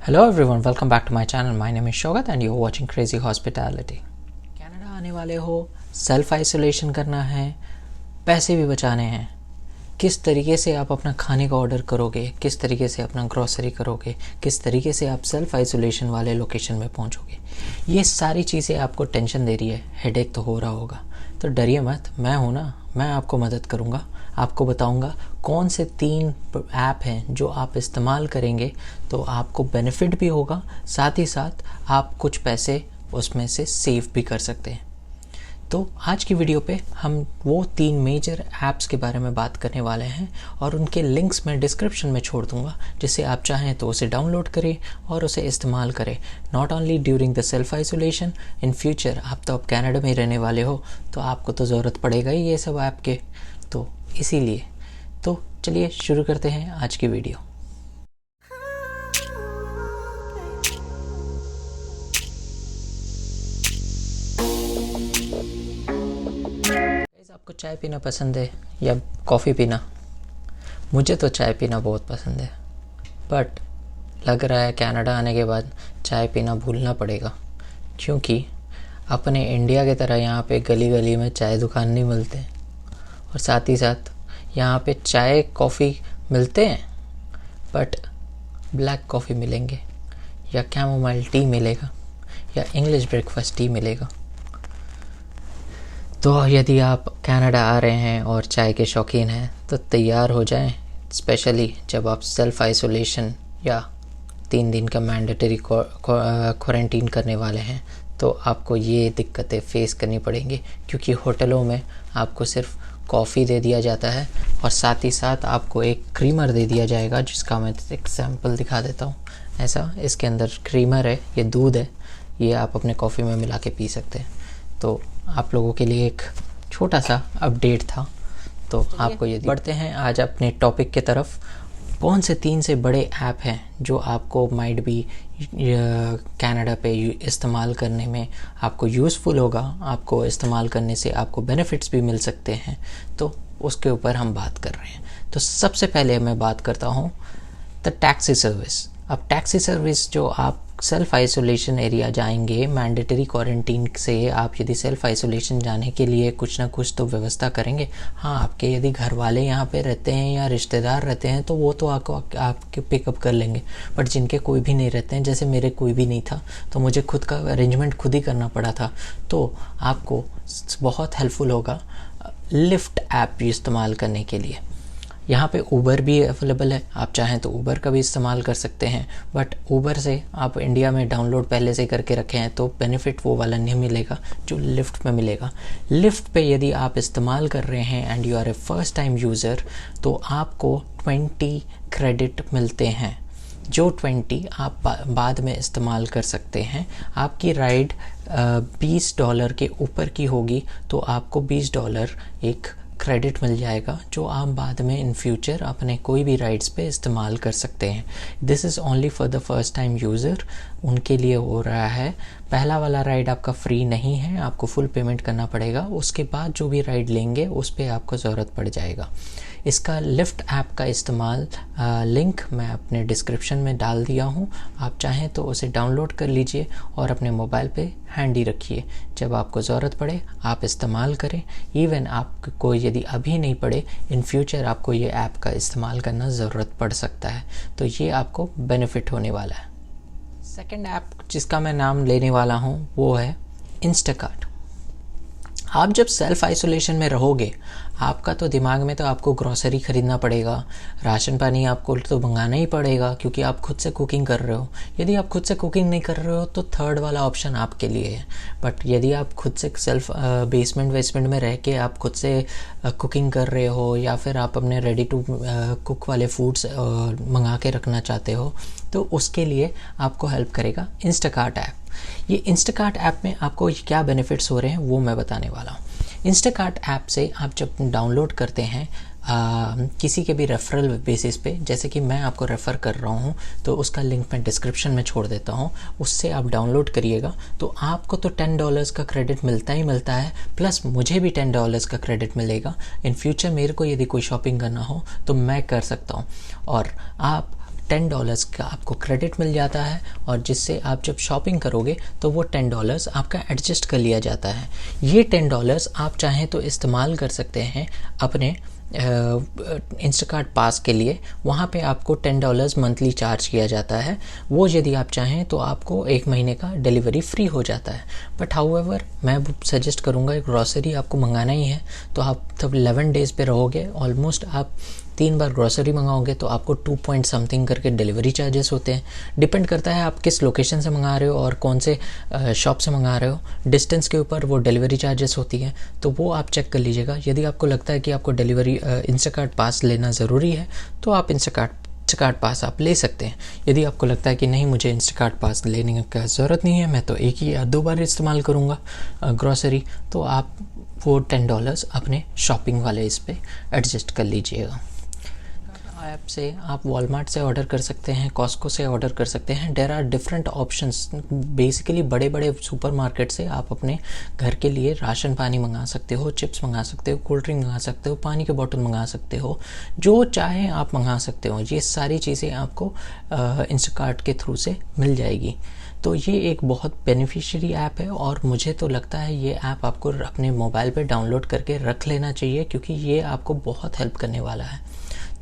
Hello everyone, welcome back to my channel. My name is Shogat and you're watching Crazy Hospitality. Canada आने वाले हो, self isolation करना है, पैसे भी बचाने हैं। किस तरीके से आप अपना खाने का ऑर्डर करोगे, किस तरीके से अपना ग्रोसरी करोगे, किस तरीके से आप सेल्फ आइसोलेशन वाले लोकेशन में पहुंचोगे, ये सारी चीज़ें आपको टेंशन दे रही है, हेडेक तो हो रहा होगा। तो डरिए मत, मैं हूँ ना, मैं आपको मदद करूँगा। आपको बताऊँगा कौन से 3 ऐप हैं जो आप इस्तेमाल करेंगे तो आपको बेनिफिट भी होगा, साथ ही साथ आप कुछ पैसे उसमें से सेव भी कर सकते हैं। तो आज की वीडियो पे हम वो 3 मेजर ऐप्स के बारे में बात करने वाले हैं और उनके लिंक्स मैं डिस्क्रिप्शन में छोड़ दूंगा, जिससे आप चाहें तो उसे डाउनलोड करें और उसे इस्तेमाल करें। Not only during the self isolation, in future आप तो अब कनाडा में रहने वाले हो तो आपको तो ज़रूरत पड़ेगा ही ये सब ऐप के, तो इसीलिए तो चलिए शुरू करते हैं आज की वीडियो। आपको चाय पीना पसंद है या कॉफ़ी पीना? मुझे तो चाय पीना बहुत पसंद है, बट लग रहा है कनाडा आने के बाद चाय पीना भूलना पड़ेगा, क्योंकि अपने इंडिया की तरह यहाँ पे गली गली में चाय दुकान नहीं मिलते और साथ ही साथ यहाँ पे चाय कॉफ़ी मिलते हैं बट ब्लैक कॉफ़ी मिलेंगे या कैमोमाइल टी मिलेगा या इंग्लिश ब्रेकफास्ट टी मिलेगा। तो यदि आप कनाडा आ रहे हैं और चाय के शौकीन हैं तो तैयार हो जाएं, स्पेशली जब आप सेल्फ आइसोलेशन या 3 दिन का मैंडेटरी क्वारंटीन करने वाले हैं तो आपको ये दिक्कतें फेस करनी पड़ेंगी, क्योंकि होटलों में आपको सिर्फ कॉफ़ी दे दिया जाता है और साथ ही साथ आपको एक क्रीमर दे दिया जाएगा, जिसका मैं एक सैम्पल दिखा देता हूँ। ऐसा इसके अंदर क्रीमर है, ये दूध है, ये आप अपने कॉफ़ी में मिला के पी सकते हैं। तो आप लोगों के लिए एक छोटा सा अपडेट था। तो आपको ये बढ़ते हैं आज अपने टॉपिक के तरफ। कौन से 3 से बड़े ऐप हैं जो आपको माइट भी कनाडा पे इस्तेमाल करने में आपको यूज़फुल होगा, आपको इस्तेमाल करने से आपको बेनिफिट्स भी मिल सकते हैं, तो उसके ऊपर हम बात कर रहे हैं। तो सबसे पहले मैं बात करता हूँ द टैक्सी सर्विस। अब टैक्सी सर्विस जो आप सेल्फ आइसोलेशन एरिया जाएंगे, मैंडेटरी क्वारंटीन से आप यदि सेल्फ आइसोलेशन जाने के लिए कुछ ना कुछ तो व्यवस्था करेंगे। हाँ, आपके यदि घर वाले यहाँ पे रहते हैं या रिश्तेदार रहते हैं तो वो तो आपके पिकअप कर लेंगे, बट जिनके कोई भी नहीं रहते हैं, जैसे मेरे कोई भी नहीं था तो मुझे खुद का अरेंजमेंट खुद ही करना पड़ा था, तो आपको बहुत हेल्पफुल होगा लिफ्ट ऐप इस्तेमाल करने के लिए। यहाँ पे ऊबर भी अवेलेबल है, आप चाहें तो ऊबर का भी इस्तेमाल कर सकते हैं, बट ऊबर से आप इंडिया में डाउनलोड पहले से करके रखे हैं तो बेनिफिट वो वाला नहीं मिलेगा जो लिफ्ट में मिलेगा। लिफ्ट पे यदि आप इस्तेमाल कर रहे हैं and you are a first time user तो आपको 20 क्रेडिट मिलते हैं, जो 20 आप बाद में इस्तेमाल कर सकते हैं। आपकी राइड $20 के ऊपर की होगी तो आपको $20 एक क्रेडिट मिल जाएगा, जो आप बाद में इन फ्यूचर अपने कोई भी राइड्स पे इस्तेमाल कर सकते हैं। This is only for the first time user, उनके लिए हो रहा है। पहला वाला राइड आपका फ्री नहीं है, आपको फुल पेमेंट करना पड़ेगा। उसके बाद जो भी राइड लेंगे उस पर आपको ज़रूरत पड़ जाएगा। इसका लिफ्ट ऐप का इस्तेमाल लिंक मैं अपने डिस्क्रिप्शन में डाल दिया हूँ, आप चाहें तो उसे डाउनलोड कर लीजिए और अपने मोबाइल पे हैंडी रखिए। जब आपको ज़रूरत पड़े आप इस्तेमाल करें। इवन आपको यदि अभी नहीं पड़े, इन फ्यूचर आपको ये ऐप का इस्तेमाल करना ज़रूरत पड़ सकता है, तो ये आपको बेनिफिट होने वाला है। सेकेंड ऐप जिसका मैं नाम लेने वाला हूँ वो है इंस्टाकार्ट। आप जब सेल्फ आइसोलेशन में रहोगे, आपका तो दिमाग में तो आपको ग्रोसरी ख़रीदना पड़ेगा, राशन पानी आपको तो मंगाना ही पड़ेगा, क्योंकि आप खुद से कुकिंग कर रहे हो। यदि आप खुद से कुकिंग नहीं कर रहे हो तो थर्ड वाला ऑप्शन आपके लिए है। बट यदि आप खुद से सेल्फ बेसमेंट में रह के आप खुद से कुकिंग कर रहे हो या फिर आप अपने रेडी टू कुक वाले फूड्स मंगा के रखना चाहते हो, तो उसके लिए आपको हेल्प करेगा इंस्टाकार्ट ऐप। ये इंस्टाकार्ट ऐप में आपको क्या बेनिफिट्स हो रहे हैं वो मैं बताने वाला हूँ। इंस्टाकार्ट ऐप से आप जब डाउनलोड करते हैं किसी के भी रेफरल बेसिस पे, जैसे कि मैं आपको रेफ़र कर रहा हूँ तो उसका लिंक मैं डिस्क्रिप्शन में छोड़ देता हूँ, उससे आप डाउनलोड करिएगा तो आपको तो $10 का क्रेडिट मिलता ही मिलता है, प्लस मुझे भी $10 का क्रेडिट मिलेगा। इन फ्यूचर मेरे को यदि कोई शॉपिंग करना हो तो मैं कर सकता हूँ। और आप $10 का आपको क्रेडिट मिल जाता है, और जिससे आप जब शॉपिंग करोगे तो वो $10 आपका एडजस्ट कर लिया जाता है। ये $10 आप चाहें तो इस्तेमाल कर सकते हैं अपने इंस्टाकार्ट पास के लिए। वहाँ पे आपको $10 मंथली चार्ज किया जाता है। वो यदि आप चाहें तो आपको 1 महीने का डिलीवरी फ्री हो जाता है। बट हाउएवर मैं सजेस्ट करूँगा, ग्रॉसरी आपको मंगाना ही है तो आप तब 11 डेज़ पे रहोगे। ऑलमोस्ट आप 3 बार ग्रॉसरी मंगाओगे तो आपको 2 पॉइंट समथिंग करके डिलीवरी चार्जेस होते हैं। डिपेंड करता है आप किस लोकेशन से मंगा रहे हो और कौन से शॉप से मंगा रहे हो, डिस्टेंस के ऊपर वो डिलीवरी चार्जेस होती हैं, तो वो आप चेक कर लीजिएगा। यदि आपको लगता है कि आपको डिलीवरी इंस्टाकार्ट पास लेना ज़रूरी है तो आप इंस्टाकार्ट पास आप ले सकते हैं। यदि आपको लगता है कि नहीं, मुझे इंस्टाकार्ट पास लेने का ज़रूरत नहीं है, मैं तो 1 ही या 2 बार इस्तेमाल करूँगा ग्रॉसरी, तो आप वो $10 अपने शॉपिंग वाले इस पे एडजस्ट कर लीजिएगा। ऐप से आप वॉलमार्ट से ऑर्डर कर सकते हैं, कॉस्को से ऑर्डर कर सकते हैं। There are different options. Basically बड़े बड़े सुपरमार्केट से आप अपने घर के लिए राशन पानी मंगा सकते हो, चिप्स मंगा सकते हो, कोल्ड ड्रिंक मंगा सकते हो, पानी के बोतल मंगा सकते हो, जो चाहे आप मंगा सकते हो। ये सारी चीज़ें आपको इंस्टाकार्ट के थ्रू से मिल जाएगी। तो ये एक बहुत बेनिफिशियरी ऐप है और मुझे तो लगता है ये ऐप आपको अपने मोबाइल पे डाउनलोड करके रख लेना चाहिए, क्योंकि ये आपको बहुत हेल्प करने वाला है।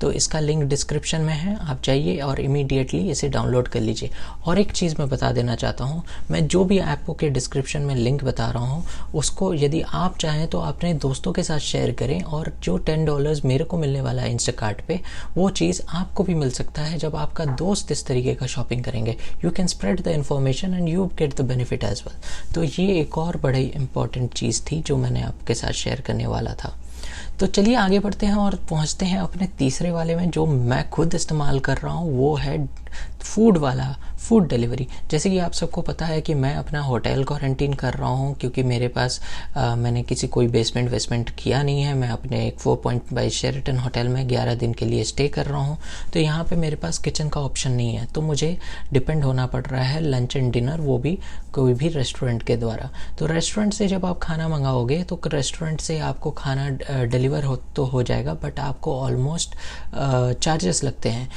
तो इसका लिंक डिस्क्रिप्शन में है, आप जाइए और इमीडिएटली इसे डाउनलोड कर लीजिए। और एक चीज़ मैं बता देना चाहता हूँ, मैं जो भी ऐपों के डिस्क्रिप्शन में लिंक बता रहा हूँ उसको यदि आप चाहें तो अपने दोस्तों के साथ शेयर करें, और जो $10 मेरे को मिलने वाला है इंस्टाकार्ट पे, वो चीज़ आपको भी मिल सकता है जब आपका दोस्त इस तरीके का शॉपिंग करेंगे। You can spread the information and you get the benefit as well. तो ये एक और बड़ी इंपॉर्टेंट चीज़ थी जो मैंने आपके साथ शेयर करने वाला था। तो चलिए आगे बढ़ते हैं और पहुंचते हैं अपने तीसरे वाले में, जो मैं खुद इस्तेमाल कर रहा हूं। वो है फूड वाला, फूड डिलीवरी। जैसे कि आप सबको पता है कि मैं अपना होटल क्वारंटीन कर रहा हूं, क्योंकि मेरे पास मैंने कोई बेसमेंट वेसमेंट किया नहीं है। मैं अपने एक 4 पॉइंट बाय शेरेटन होटल में 11 दिन के लिए स्टे कर रहा हूं। तो यहाँ पे मेरे पास किचन का ऑप्शन नहीं है, तो मुझे डिपेंड होना पड़ रहा है लंच एंड डिनर, वो भी कोई भी रेस्टोरेंट के द्वारा। तो रेस्टोरेंट से जब आप खाना मंगाओगे तो रेस्टोरेंट से आपको खाना डिलीवर हो जाएगा, बट आपको ऑलमोस्ट चार्जेस लगते हैं।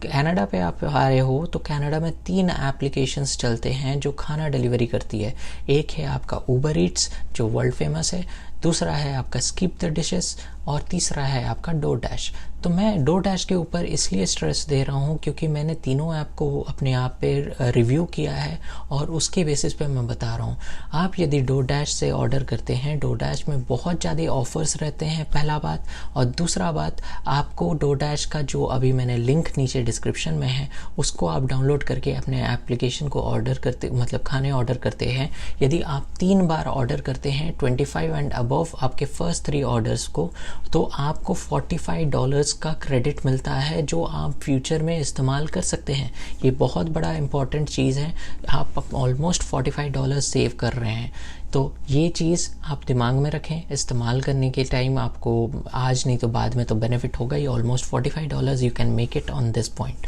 कनाडा पे आप आ रहे हो तो कनाडा में 3 एप्लीकेशंस चलते हैं जो खाना डिलीवरी करती है। एक है आपका ऊबर ईट्स जो वर्ल्ड फेमस है, दूसरा है आपका स्किप द डिशेस, और तीसरा है आपका डोरडैश। तो मैं डोरडैश के ऊपर इसलिए स्ट्रेस दे रहा हूँ क्योंकि मैंने तीनों ऐप को अपने आप पे रिव्यू किया है और उसके बेसिस पे मैं बता रहा हूँ। आप यदि डोरडैश से ऑर्डर करते हैं, डोरडैश में बहुत ज़्यादा ऑफर्स रहते हैं, पहला बात। और दूसरा बात, आपको डोरडैश का जो अभी मैंने लिंक नीचे डिस्क्रिप्शन में है उसको आप डाउनलोड करके अपने एप्लीकेशन को ऑर्डर करते, मतलब खाने ऑर्डर करते हैं। यदि आप 3 बार ऑर्डर करते हैं 25 एंड अबव आपके फर्स्ट 3 ऑर्डर्स को, तो आपको $45 का क्रेडिट मिलता है जो आप फ्यूचर में इस्तेमाल कर सकते हैं। ये बहुत बड़ा इंपॉर्टेंट चीज़ है, आप ऑलमोस्ट $45 सेव कर रहे हैं। तो ये चीज़ आप दिमाग में रखें, इस्तेमाल करने के टाइम आपको आज नहीं तो बाद में तो बेनिफिट होगा ही। Almost $45 you can make it on this point.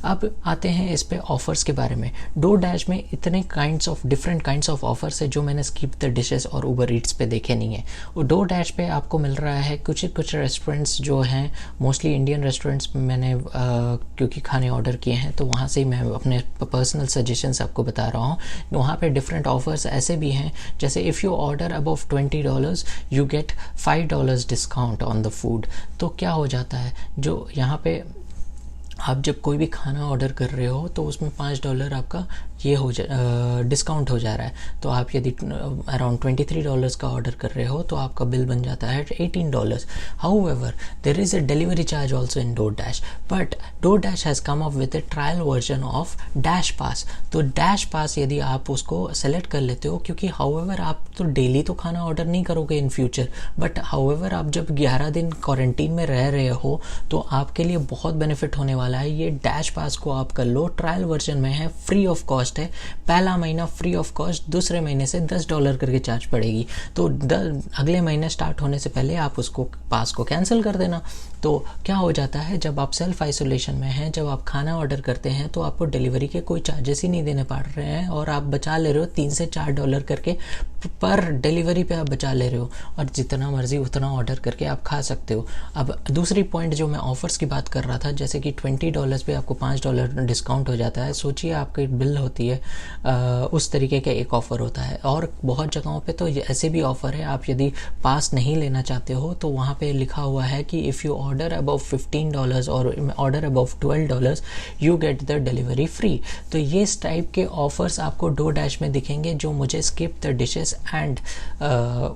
अब आते हैं इस पे ऑफ़र्स के बारे में। डोरडैश में इतने डिफरेंट काइंड्स ऑफ ऑफ़र्स है जो मैंने स्किप द डिशेस और ऊबर ईट्स पे देखे नहीं है। और डोरडैश पे आपको मिल रहा है कुछ रेस्टोरेंट्स जो हैं, मोस्टली इंडियन रेस्टोरेंट्स में मैंने क्योंकि खाने ऑर्डर किए हैं तो वहाँ से मैं अपने पर्सनल सजेशंस आपको बता रहा हूँ। वहाँ पे डिफरेंट ऑफ़र्स ऐसे भी हैं, जैसे if you order above $20 you get $5 discount on the food. तो क्या हो जाता है, जो यहाँ पे आप जब कोई भी खाना ऑर्डर कर रहे हो तो उसमें $5 आपका ये डिस्काउंट हो जा रहा है। तो आप यदि अराउंड $23 का ऑर्डर कर रहे हो तो आपका बिल बन जाता है $18। However there is a delivery charge also in DoorDash, but DoorDash has come up with a trial version of Dash pass. तो डैश पास यदि आप उसको सेलेक्ट कर लेते हो, क्योंकि हाउएवर आप तो डेली तो खाना ऑर्डर नहीं करोगे इन फ्यूचर, बट हाउएवर आप जब 11 दिन क्वारंटीन में रह रहे हो तो आपके लिए बहुत बेनिफिट होने वाला है। ये डैश पास को आप कर लो, ट्रायल वर्जन में है, फ्री ऑफ कॉस्ट है। पहला महीना फ्री ऑफ कॉस्ट, दूसरे महीने से $10 करके चार्ज पड़ेगी। तो अगले महीने स्टार्ट होने से पहले आप उसको पास को कैंसिल कर देना। तो क्या हो जाता है, जब आप सेल्फ आइसोलेशन में हैं, जब आप खाना ऑर्डर करते हैं तो आपको डिलीवरी के कोई चार्जेस ही नहीं देने पड़ रहे हैं और आप बचा ले रहे हो $3 से $4 करके पर डिलीवरी पे आप बचा ले रहे हो और जितना मर्जी उतना ऑर्डर करके आप खा सकते हो। अब दूसरी पॉइंट जो मैं ऑफ़र्स की बात कर रहा था, जैसे कि $20 पे आपको $5 डिस्काउंट हो जाता है। सोचिए आपकी बिल होती है, उस तरीके का एक ऑफ़र होता है। और बहुत जगहों पे तो ऐसे भी ऑफ़र है, आप यदि पास नहीं लेना चाहते हो तो वहाँ पे लिखा हुआ है कि इफ़ यू ऑर्डर अबव $15 और order above $12 you get the delivery free. तो ये इस टाइप के ऑफ़र्स आपको DoorDash में दिखेंगे, जो मुझे skip the dishes and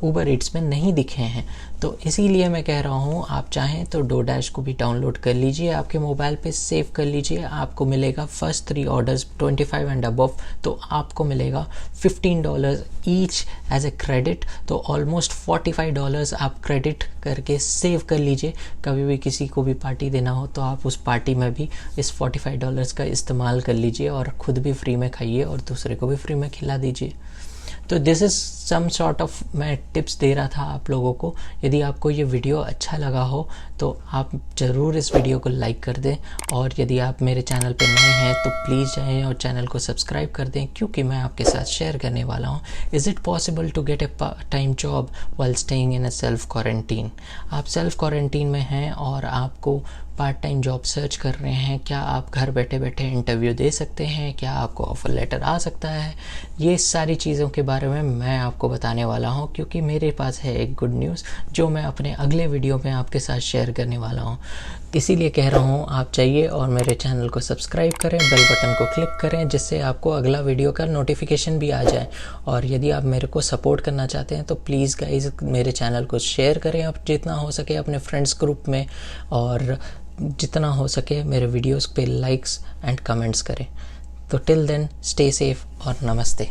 Uber Yeats में नहीं दिखे हैं। तो इसीलिए मैं कह रहा हूँ, आप चाहें तो DoorDash को भी डाउनलोड कर लीजिए, आपके मोबाइल पे सेव कर लीजिए। आपको मिलेगा फर्स्ट 3 ऑर्डर्स 25 एंड अबव, तो आपको मिलेगा $15 ईच एज ए क्रेडिट। तो ऑलमोस्ट $45 आप क्रेडिट करके सेव कर लीजिए। कभी भी किसी को भी पार्टी देना हो तो आप उस पार्टी में भी इस $45 का इस्तेमाल कर लीजिए और खुद भी फ्री में खाइए और दूसरे को भी फ्री में खिला दीजिए। तो this is some sort of मैं टिप्स दे रहा था आप लोगों को। यदि आपको ये वीडियो अच्छा लगा हो तो आप ज़रूर इस वीडियो को लाइक कर दें, और यदि आप मेरे चैनल पर नए हैं तो प्लीज़ जाएं और चैनल को सब्सक्राइब कर दें, क्योंकि मैं आपके साथ शेयर करने वाला हूँ is it possible to get a part time job while staying in a self quarantine. आप सेल्फ क्वारंटीन में हैं और आपको पार्ट टाइम जॉब सर्च कर रहे हैं। क्या आप घर बैठे बैठे इंटरव्यू दे सकते हैं? क्या आपको ऑफ़र लेटर आ सकता है? ये सारी चीज़ों के बारे में मैं आपको बताने वाला हूँ, क्योंकि मेरे पास है एक गुड न्यूज़ जो मैं अपने अगले वीडियो में आपके साथ शेयर करने वाला हूँ। इसीलिए कह रहा हूँ, आप जाइए और मेरे चैनल को सब्सक्राइब करें, बेल बटन को क्लिक करें, जिससे आपको अगला वीडियो का नोटिफिकेशन भी आ जाए। और यदि आप मेरे को सपोर्ट करना चाहते हैं तो प्लीज़ गाइज मेरे चैनल को शेयर करें आप जितना हो सके अपने फ्रेंड्स ग्रुप में, और जितना हो सके मेरे वीडियोस पे लाइक्स एंड कमेंट्स करें। तो टिल देन स्टे सेफ और नमस्ते।